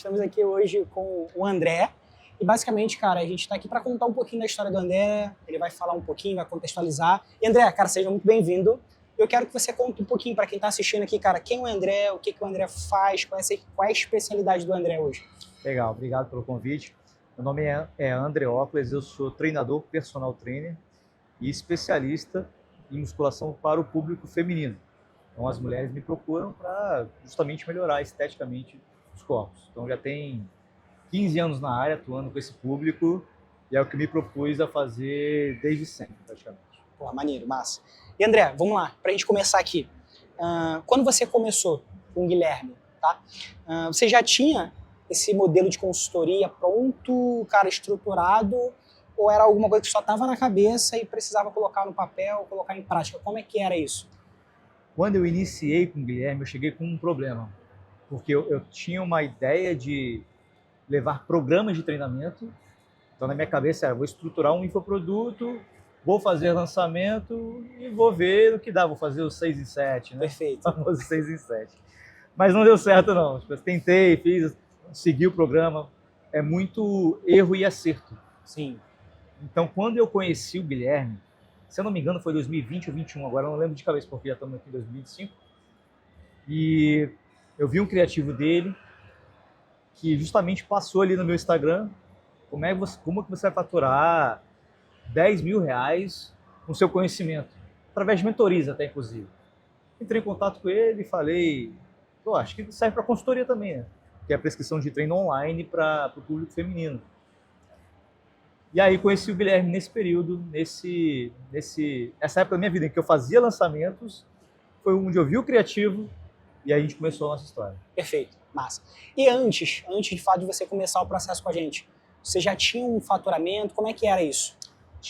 Estamos aqui hoje com o André. E basicamente, cara, a gente está aqui para contar um pouquinho da história do André. Ele vai falar um pouquinho, vai contextualizar. E André, cara, seja muito bem-vindo. Eu quero que você conte um pouquinho para quem está assistindo aqui, cara, quem é o André, o que o André faz, qual é a especialidade do André hoje. Legal, obrigado pelo convite. Meu nome é André Ocles, eu sou treinador, personal trainer e especialista em musculação para o público feminino. Então as mulheres me procuram para justamente melhorar esteticamente os corpos. Então já tem 15 anos na área atuando com esse público e é o que me propus a fazer desde sempre, praticamente. Pô, maneiro, massa. E André, vamos lá, para a gente começar aqui. Quando você começou com o Guilherme, tá? Você já tinha esse modelo de consultoria pronto, cara, estruturado, ou era alguma coisa que só estava na cabeça e precisava colocar no papel, colocar em prática? Como é que era isso? Quando eu iniciei com o Guilherme, eu cheguei com um problema, porque eu tinha uma ideia de levar programas de treinamento. Então, na minha cabeça era, vou estruturar um infoproduto, vou fazer lançamento e vou ver o que dá. Vou fazer o 6 em 7, né? Perfeito. O famoso 6 em 7. Mas não deu certo, não. Eu tentei, fiz, segui o programa. É muito erro e acerto. Sim. Então, quando eu conheci o Guilherme, se eu não me engano, foi 2020 ou 2021, agora eu não lembro de cabeça, porque já estamos aqui em 2025. E eu vi um criativo dele, que justamente passou ali no meu Instagram, como que você vai faturar 10 mil reais com seu conhecimento, através de mentorias até, inclusive. Entrei em contato com ele e falei, acho que serve para consultoria também, né? Que é a prescrição de treino online para o público feminino. E aí conheci o Guilherme nesse período, essa época da minha vida em que eu fazia lançamentos, foi onde eu vi o criativo e aí a gente começou a nossa história. Perfeito, massa. E antes de fato de você começar o processo com a gente, você já tinha um faturamento? Como é que era isso?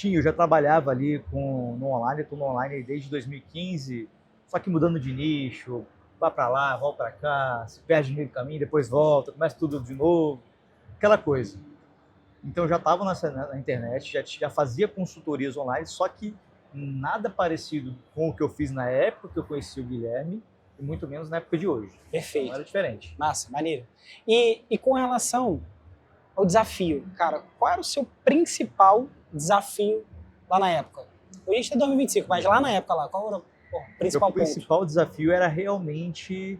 Eu já trabalhava ali no online, estou no online desde 2015, só que mudando de nicho, vai para lá, volta para cá, se perde no meio do caminho, depois volta, começa tudo de novo, aquela coisa. Então eu já estava na internet, já fazia consultorias online, só que nada parecido com o que eu fiz na época que eu conheci o Guilherme, e muito menos na época de hoje. Perfeito. Então era diferente. Massa, maneiro. E com relação ao desafio, cara, qual era o seu principal desafio lá na época? Hoje a gente é 2025, mas lá na época, qual era o principal ponto? O principal desafio era realmente,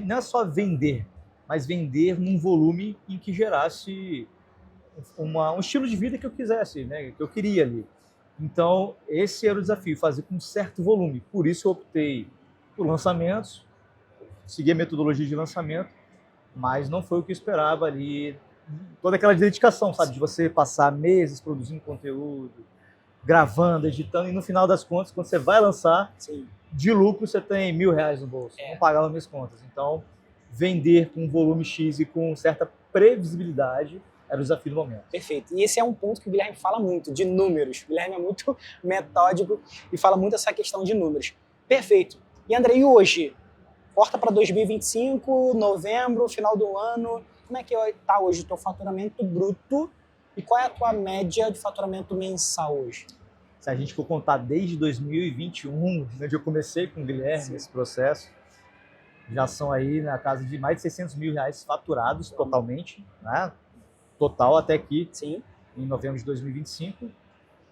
não é só vender, mas vender num volume em que gerasse um estilo de vida que eu quisesse, né, que eu queria ali. Então, esse era o desafio, fazer com certo volume. Por isso eu optei por lançamentos, segui a metodologia de lançamento, mas não foi o que eu esperava ali. Toda aquela dedicação, sabe? De você passar meses produzindo conteúdo, gravando, editando, e no final das contas, quando você vai lançar, Sim, de lucro você tem R$1.000 no bolso. Não pagava minhas contas. Então, vender com volume X e com certa previsibilidade era o desafio do momento. perfeito. E esse é um ponto que o Guilherme fala muito, de números. O Guilherme é muito metódico e fala muito essa questão de números. Perfeito. E André, e hoje? Corta para 2025, novembro, final do ano. Como é que está hoje o teu faturamento bruto e qual é a tua média de faturamento mensal hoje? Se a gente for contar desde 2021, onde eu comecei com o Guilherme esse processo, já são aí na casa de mais de R$600 mil faturados totalmente, né? Total até aqui, sim, em novembro de 2025.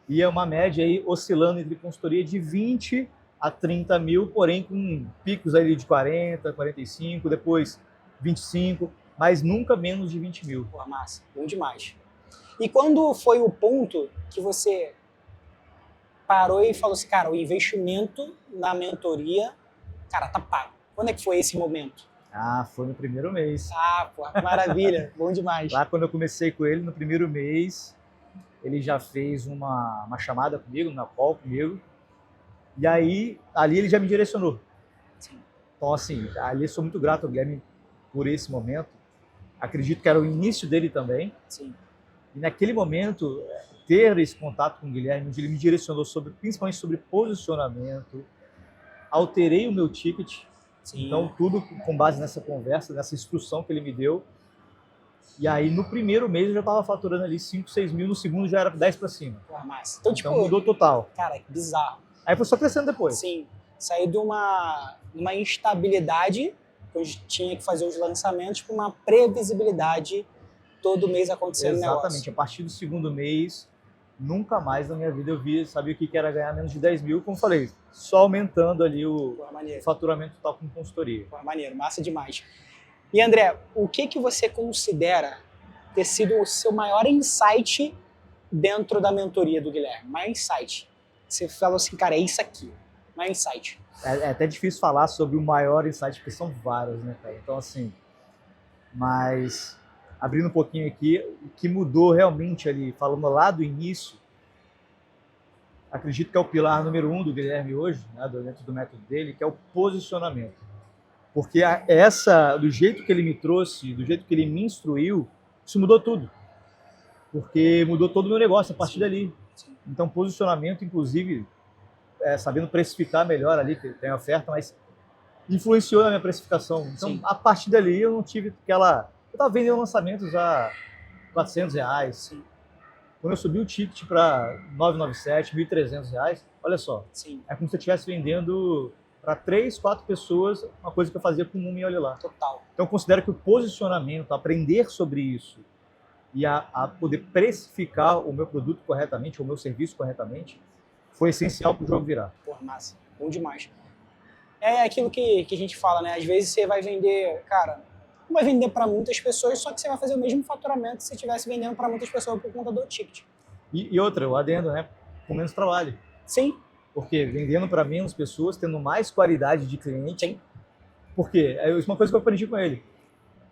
E é uma média aí oscilando entre consultoria de 20 a 30 mil, porém com picos ali de 40, 45, depois 25, mas nunca menos de 20 mil. Pô, massa, bom demais. E quando foi o ponto que você parou e falou assim, cara, o investimento na mentoria, cara, tá pago. Quando é que foi esse momento? Foi no primeiro mês. Pô, maravilha, bom demais. Lá quando eu comecei com ele, no primeiro mês, ele já fez uma chamada comigo, uma call comigo, e aí, ali ele já me direcionou. Sim. Então, assim, ali eu sou muito grato ao Guilherme por esse momento. Acredito que era o início dele também. Sim. E naquele momento, ter esse contato com o Guilherme, onde ele me direcionou principalmente sobre posicionamento, alterei o meu ticket. Sim. Então, tudo com base nessa conversa, nessa instrução que ele me deu. E aí, no primeiro mês, eu já estava faturando ali 5, 6 mil, no segundo já era 10 para cima. Pô, massa. Então, tipo, mudou total. Cara, que bizarro. Aí foi só crescendo depois. Sim, saiu de uma instabilidade quando tinha que fazer os lançamentos, com uma previsibilidade todo mês acontecendo o negócio. Exatamente. A partir do segundo mês, nunca mais na minha vida eu sabia o que era ganhar menos de 10 mil, como falei, só aumentando ali o faturamento total com consultoria. Pô, maneiro, massa demais. E André, o que você considera ter sido o seu maior insight dentro da mentoria do Guilherme? Maior insight. Você falou assim, cara, é isso aqui. Maior insight. É até difícil falar sobre o maior insight, porque são vários, né, cara? Então, assim, mas abrindo um pouquinho aqui, o que mudou realmente ali, falando lá do início, acredito que é o pilar número 1 do Guilherme hoje, né, dentro do método dele, que é o posicionamento. Porque do jeito que ele me trouxe, do jeito que ele me instruiu, isso mudou tudo. Porque mudou todo o meu negócio a partir dali. Então, posicionamento, inclusive, sabendo precificar melhor ali, que tem oferta, mas influenciou na minha precificação. Então, Sim. a partir dali, eu não tive aquela... Eu estava vendendo lançamentos a R$400. Sim. Quando eu subi o ticket para R$997, R$1.300, olha só, Sim. é como se eu estivesse vendendo para 3, 4 pessoas uma coisa que eu fazia com uma e olha lá. Total. Então, eu considero que o posicionamento, aprender sobre isso e a poder precificar o meu produto corretamente, o meu serviço corretamente, foi essencial para o jogo virar. Porra, massa. Bom demais. É aquilo que a gente fala, né? Às vezes você vai vender, cara, não vai vender para muitas pessoas, só que você vai fazer o mesmo faturamento se você estivesse vendendo para muitas pessoas por conta do ticket. E outra, o adendo, né? Com menos trabalho. Sim. Porque vendendo para menos pessoas, tendo mais qualidade de cliente. Sim. Porque é uma coisa que eu aprendi com ele.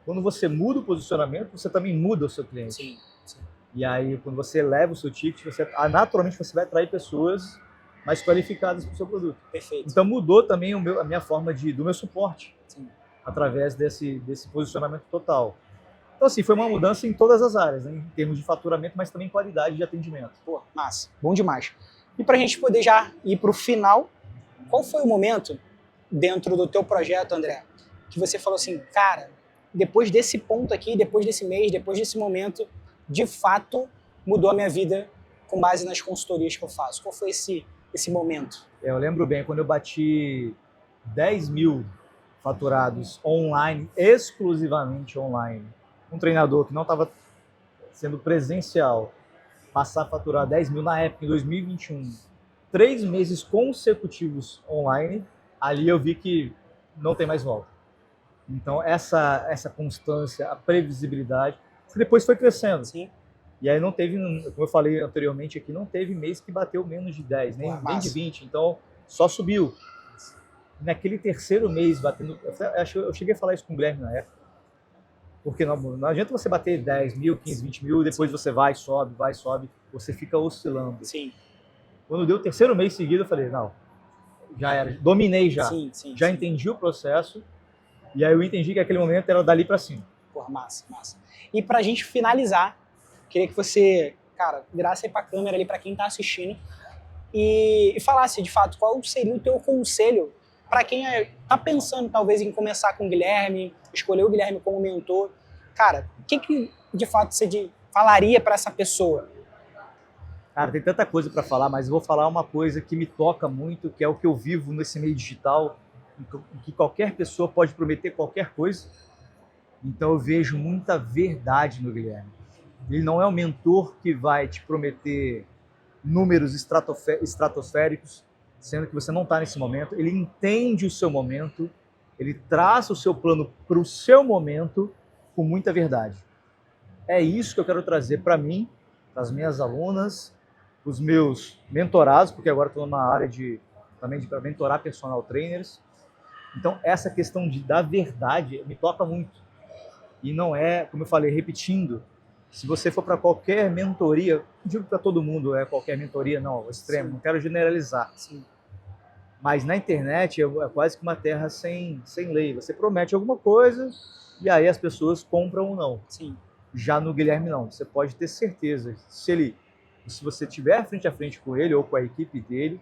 Quando você muda o posicionamento, você também muda o seu cliente. Sim. Sim. E aí, quando você eleva o seu ticket, naturalmente você vai atrair pessoas mais qualificadas para o seu produto. Perfeito. Então mudou também a minha forma do meu suporte. Sim. Através desse posicionamento total. Então, assim, foi uma mudança em todas as áreas, né? Em termos de faturamento, mas também qualidade de atendimento. Pô, massa. Bom demais. E para a gente poder já ir para o final, qual foi o momento dentro do teu projeto, André, que você falou assim, cara, depois desse ponto aqui, depois desse mês, depois desse momento, de fato, mudou a minha vida com base nas consultorias que eu faço? Qual foi esse momento? Eu lembro bem, quando eu bati 10 mil faturados online, exclusivamente online, um treinador que não estava sendo presencial, passar a faturar 10 mil na época, em 2021, 3 meses consecutivos online, ali eu vi que não tem mais volta. Então, essa constância, a previsibilidade, depois foi crescendo. Sim. E aí não teve, como eu falei anteriormente aqui, não teve mês que bateu menos de 10, nem de 20. Então, só subiu. Naquele terceiro mês, batendo... Eu cheguei a falar isso com o Guilherme na época. Porque não adianta você bater 10 mil, 15, 20 mil, depois você vai, sobe, você fica oscilando. Sim. Quando deu o terceiro mês seguido, eu falei, não, já era, dominei já. Já entendi o processo. E aí eu entendi que aquele momento era dali para cima. Porra, massa. E pra gente finalizar, queria que você, cara, virasse aí pra câmera ali pra quem tá assistindo e falasse, de fato, qual seria o teu conselho para quem tá pensando, talvez, em começar com o Guilherme, escolher o Guilherme como mentor. Cara, o que de fato você falaria para essa pessoa? Cara, tem tanta coisa para falar, mas eu vou falar uma coisa que me toca muito, que é o que eu vivo nesse meio digital, em que qualquer pessoa pode prometer qualquer coisa. Então eu vejo muita verdade no Guilherme. Ele não é um mentor que vai te prometer números estratosféricos, sendo que você não está nesse momento. Ele entende o seu momento, ele traça o seu plano para o seu momento com muita verdade. É isso que eu quero trazer para mim, para as minhas alunas, os meus mentorados, porque agora estou numa área também para mentorar personal trainers. Então, essa questão da verdade me toca muito. E não é, como eu falei, repetindo, se você for para qualquer mentoria, não digo para todo mundo qualquer mentoria, não, extremo, não quero generalizar. Sim. Mas na internet é quase que uma terra sem lei. Você promete alguma coisa e aí as pessoas compram ou não. Sim. Já no Guilherme, não. Você pode ter certeza. Se você estiver frente a frente com ele ou com a equipe dele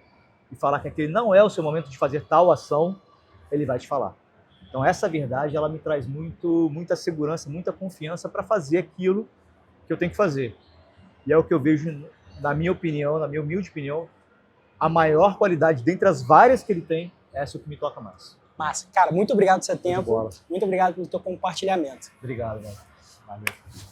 e falar que aquele não é o seu momento de fazer tal ação, ele vai te falar. Então essa verdade, ela me traz muita segurança, muita confiança para fazer aquilo que eu tenho que fazer. E é o que eu vejo, na minha opinião, na minha humilde opinião, a maior qualidade dentre as várias que ele tem, essa é o que me toca mais. Massa. Cara, muito obrigado pelo seu tempo. bola. Muito obrigado pelo teu compartilhamento. Obrigado, velho. Valeu.